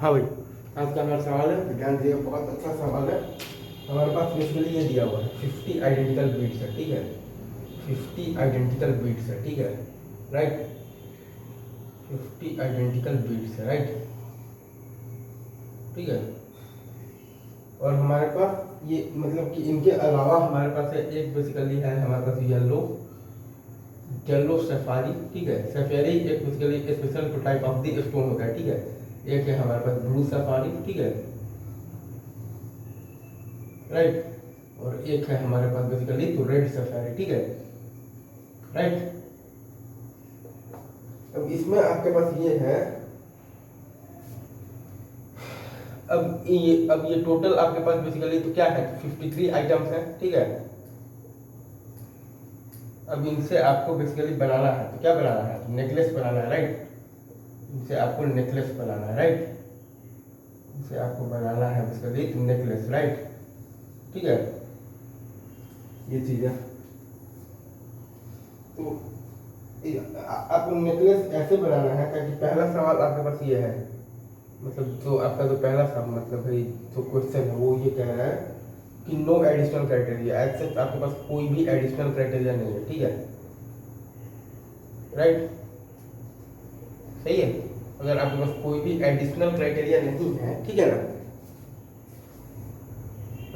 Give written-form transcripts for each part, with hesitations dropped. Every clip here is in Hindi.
हाँ भाई, आज का हमारा सवाल है, ध्यान दिए, बहुत अच्छा सवाल है। हमारे पास बेसिकली ये दिया हुआ है 50 आइडेंटिकल बीट्स है, ठीक है। 50 आइडेंटिकल बीट्स है, ठीक है, राइट। 50 आइडेंटिकल बीट्स है, राइट, ठीक है। और हमारे पास ये मतलब कि इनके अलावा हमारे पास है एक बेसिकली है हमारे पास येलो सफारी, ठीक है। सफेरी एक basically special type of the stone होता है, ठीक है। एक है हमारे पास ब्लू सफारी, ठीक है, राइट। और एक है हमारे पास बेसिकली तो रेड सफारी, ठीक है, राइट। अब इसमें आपके पास ये है, अब ये टोटल आपके पास बेसिकली तो क्या है, 53 आइटम्स हैं, ठीक है। अब इनसे आपको बेसिकली बनाना है, तो क्या बनाना है, नेकलेस बनाना है, राइट। इनसे आपको नेकलेस बनाना है, राइट। इनसे आपको बनाना है बेसिकली नेकलेस, राइट, ठीक है। ये चीज है, तो आपको नेकलेस ऐसे बनाना है ताकि पहला सवाल आपके पास ये है, मतलब जो आपका जो पहला सवाल मतलब है जो क्वेश्चन है वो ये कह रहा है कि no additional criteria, as such आपके पास कोई भी एडिशनल क्राइटेरिया नहीं है, ठीक है, राइट, सही है। अगर आपके पास कोई भी एडिशनल क्राइटेरिया नहीं है, ठीक है ना,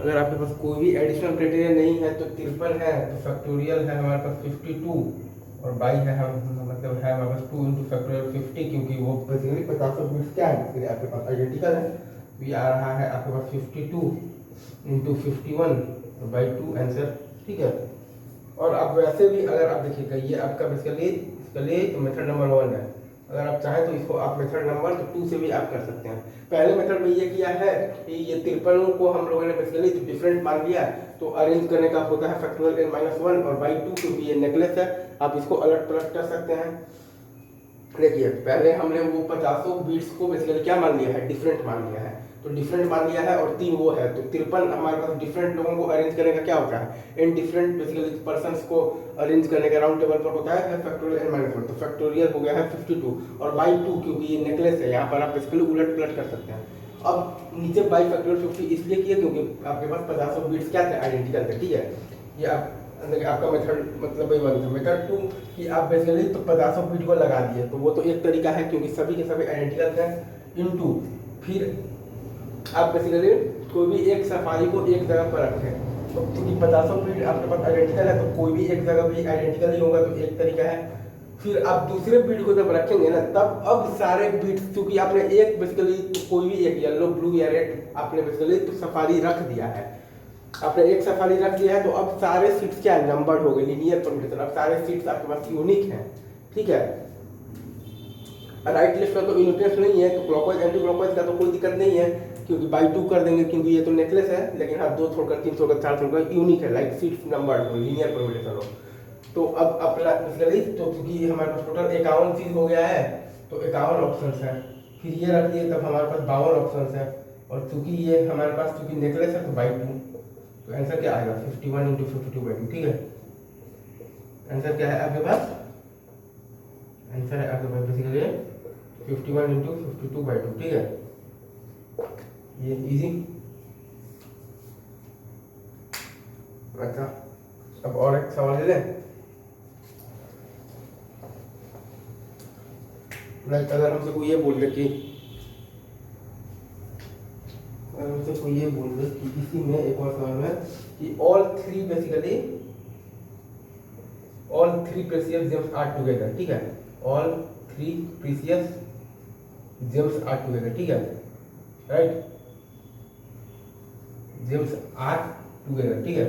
अगर आपके पास कोई भी एडिशनल क्राइटेरिया नहीं है तो 53 है, तो फैक्टोरियल है हमारे पास 52, और बाई है हम मतलब है हमारे पास 2 इंटू फैक्टोरियल 50, क्योंकि वो बेसिकली 50 बिट्स क्या है फिर आपके पास आइडेंटिकल है, तो ये आ रहा है आपके पास 52 इंटू 51 बाई 2 आंसर, ठीक है। और अब वैसे भी अगर आप देखिएगा ये आपका बेसिकली इसके लिए मेथड नंबर 1 है। अगर आप चाहें तो इसको आप मेथड नंबर 2 से भी आप कर सकते हैं। पहले मेथड में ये किया है कि ये 53 को हम लोगों ने बेसिकली डिफरेंट मान लिया, तो अरेंज करने का होता है फैक्टोरियल n-1 और बाई 2, क्योंकि ये नेकलेस है, आप इसको अलट पलट कर सकते हैं। देखिए पहले हमने वो 50 बीट्स को बेसिकली क्या मान लिया है, डिफरेंट मान लिया है, तो डिफरेंट मान लिया है और 3 वो है, तो 53 हमारे पास डिफरेंट लोगों को अरेंज करने का क्या होता है, इन डिफरेंट बेसिकली पर्संस को अरेंज करने का राउंड टेबल पर होता है फैक्टोरियल n-1, तो फैक्टोरियल हो गया है 52 और बाई 2, क्योंकि ये नेकलेस है यहाँ पर आप बेसिकली उलट पलट कर सकते हैं। अब नीचे बाई फैक्टोरियल 50 इसलिए किया क्योंकि आपके पास 50 बीट्स क्या थे, आइडेंटिकल थे, ठीक है। ये आपका मेथड मतलब वही वाला था। मेथड 2 कि आप बेसिकली तो 50 बीट को लगा दिए, तो वो तो एक तरीका है क्योंकि सभी के सभी आइडेंटिकल हैं, इनटू फिर आप बेसिकली कोई भी एक सफारी को एक जगह पर रखें, तो क्योंकि 50 बीट आपके पास आइडेंटिकल है तो कोई भी एक जगह भी आइडेंटिकल ही होगा, तो एक तरीका है। फिर आप दूसरे बीट को जब रखेंगे ना, तब अब सारे बीट्स, क्योंकि आपने एक बेसिकली कोई भी एक येलो ब्लू या रेड आपने बेसिकली तो सफारी रख दिया है, आपने एक सफारी रख दिया है, तो अब सारे सीट्स क्या है, नंबर्ड हो गए, लीनियर परम्यूटेशन, अब सारे सीट्स आपके पास यूनिक हैं, ठीक है। राइट लेफ्ट का तो यूनिटनेस नहीं है, तो क्लॉकवाइज एंटी क्लॉकवाइज का तो कोई दिक्कत नहीं है, क्योंकि बाई 2 कर देंगे, क्योंकि ये तो नेकलेस है, लेकिन हाँ 2 छोड़कर 3 छोड़कर 4 छोड़कर यूनिक है, लाइक सीट्स नंबर्ड हो, लीनियर परम्यूटेशन हो। तो अब अपना बेसिकली तो क्योंकि हमारे पास टोटल 51 चीज हो गया है, तो 51 ऑप्शंस है, फिर ये रख दिए तब हमारे पास 52 ऑप्शंस है, और चूंकि ये हमारे पास चूंकि नेकलेस है तो बाई 2, तो आंसर क्या आएगा 51 इंटू 52 बाई 2, ठीक है। आंसर क्या है आपके पास, आंसर है आपके पास बेसिकली 51 इंटू 52 बाई 2, ठीक है। ये इजी। अच्छा अब और एक सवाल ले लें। अगर हमसे कोई ये बोल दे कि इसी में एक और सवाल है कि all three precious gems are together, ठीक है, all 3 precious gems are together, ठीक है, राइट, जेम्स आर टुगेदर, ठीक है।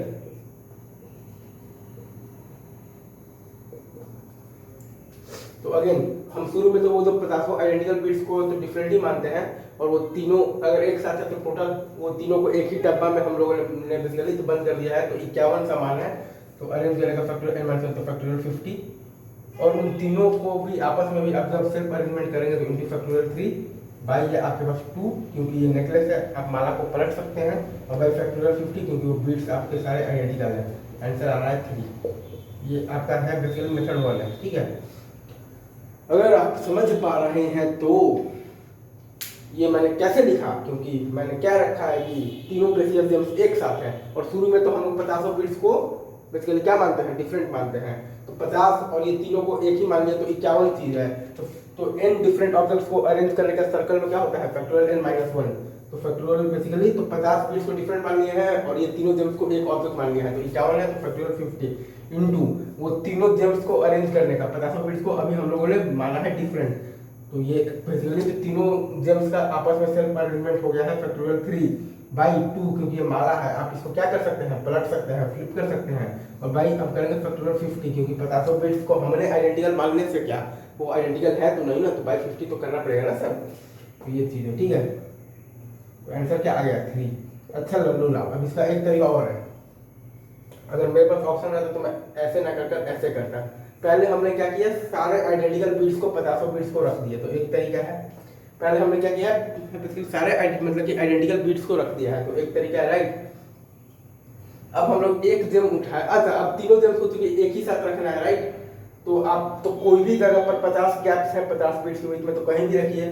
तो अगेन हम शुरू में तो वो जो 50 आइडेंटिकल बीट्स को तो डिफरेंट ही मानते हैं, और वो तीनों अगर एक साथ है तो टोटल वो तीनों को एक ही डब्बा में हम लोगों ने बेसिकली तो बंद कर दिया है, तो 51 समान है, तो अरेंज करेगा फैक्टोरियल n-1 तो फैक्टोरियल 50, और उन तीनों को भी आपस में भी आप जब सेल्फ अरेंजमेंट करेंगे तो इंटू फैक्टोरियल 3 बाई ये आपके पास 2, क्योंकि ये नेकलेस है आप माला को पलट सकते हैं, और बाई फैक्टोरियल 50 क्योंकि वो बीट्स आपके सारे आइडेंटिकल है, आंसर आ रहा है 3। ये आपका है बेसिकली मेथड 1 है, ठीक है। अगर आप समझ पा रहे हैं तो ये मैंने कैसे लिखा, क्योंकि मैंने क्या रखा है कि तीनों प्रेसियस जेम्स एक साथ हैं, और शुरू में तो हम लोग 50 बिट्स को बेसिकली क्या मानते हैं, डिफरेंट मानते हैं। तो 50 और ये तीनों को एक ही मान लिया तो 51 चीज है। तो n डिफरेंट ऑब्जेक्ट्स को अरेंज करने का सर्कल में क्या होता है, फैक्टोरियल n-1। तो फैक्टोरियल बेसिकली तो 50 बिट्स को डिफरेंट मान लिए हैं और ये तीनों जेम्स को एक ऑब्जेक्ट मान लिया है, तो 51 है, तो फैक्टोरियल 50 इंटू वो तीनों जेम्स को अरेंज करने का 50 बिट्स को अभी हम लोगों ने माना है डिफरेंट। तो ये बेसिकली तो तीनों जेम्स का आपस में सेल्फ अरेंजमेंट हो गया है फैक्टोरियल 3/2, क्योंकि ये माला है, आप इसको क्या कर सकते हैं, पलट सकते हैं, फ्लिप कर सकते हैं। और बाई अब करेंगे फैक्टोरियल 50, क्योंकि 50 बिट्स को हमने आइडेंटिकल मानने से क्या वो आइडेंटिकल है तो नहीं ना, तो बाई 50 तो करना पड़ेगा ना सर। तो ये चीज़ है, ठीक है। तो आंसर क्या आ गया, 3। अच्छा लल्लू लाओ, अब इसका एक तरीका और है। अगर मेरे पास ऑप्शन रहता तो मैं ऐसे ना कर ऐसे करता। पहले हमने क्या किया, सारे आइडेंटिकल बिट्स को 50 बिट्स को रख दिया, तो एक तरीका है। पहले हमने क्या किया, सारे मतलब कि आइडेंटिकल बिट्स को रख दिया है, तो एक तरीका है, राइट। अब हम लोग एक जेम उठाए, अच्छा अब तीनों जेम्स को चूंकि एक ही साथ रखना है, राइट। तो आप तो कोई भी जगह पर 50 गैप्स हैं 50 बिट्स के बीच में, तो कहीं भी रखिए,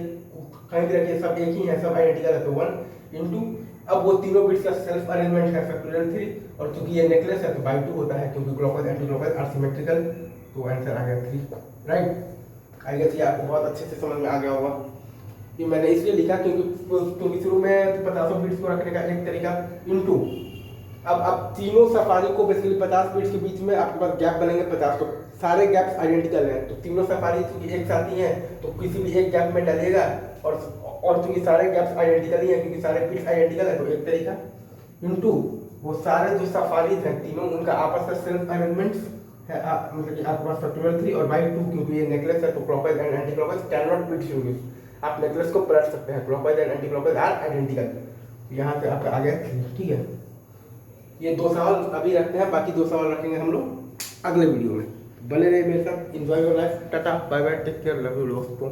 कहीं भी रखिए, सब एक ही है, सब आइडेंटिकल है, तो 1 इंटू अब वो तीनों बिट्स का सेल्फ अरेंजमेंट है फैक्टोरियल 3, और चूंकि ये नेकलेस है तो बाई 2 होता है, क्योंकि clockwise anti clockwise are symmetrical. तो आंसर आ गया 3, राइट। आई गेस ये आपको बहुत अच्छे से समझ में आ गया होगा। ये मैंने इसलिए लिखा क्योंकि शुरू में 50 बिट्स को रखने का एक तरीका इंटू अब तीनों सफारी को बेसिकली 50 बिट्स के बीच में आपके पास गैप बनेंगे 50, तो सारे गैप्स आइडेंटिकल हैं, तो तीनों सफारी क्योंकि एक साथ ही हैं तो किसी भी एक गैप में डालिएगा, और क्योंकि सारे गैप्स आइडेंटिकल ही हैं, क्योंकि सारे बिट्स आइडेंटिकल है, तो एक तरीका इंटू वो सारे जो सफारीज हैं तीनों उनका आपस में सेल्फ अरेंजमेंट्स है, मतलब कि आपके पास फैक्टोरियल 3 और बाई 2, क्योंकि ये नेकलेस है तो clockwise and anti clockwise can not be distinguished. आप नेकलेस को पलट सकते हैं, clockwise and anti clockwise are identical. यहाँ पे आपका आ गया 3, ठीक है। ये 2 सवाल अभी रखते हैं, बाकी 2 सवाल रखेंगे हम लोग अगले वीडियो में। बने रहे मेरे साथ, enjoy your life, tata bye bye, take care, love you दोस्तों।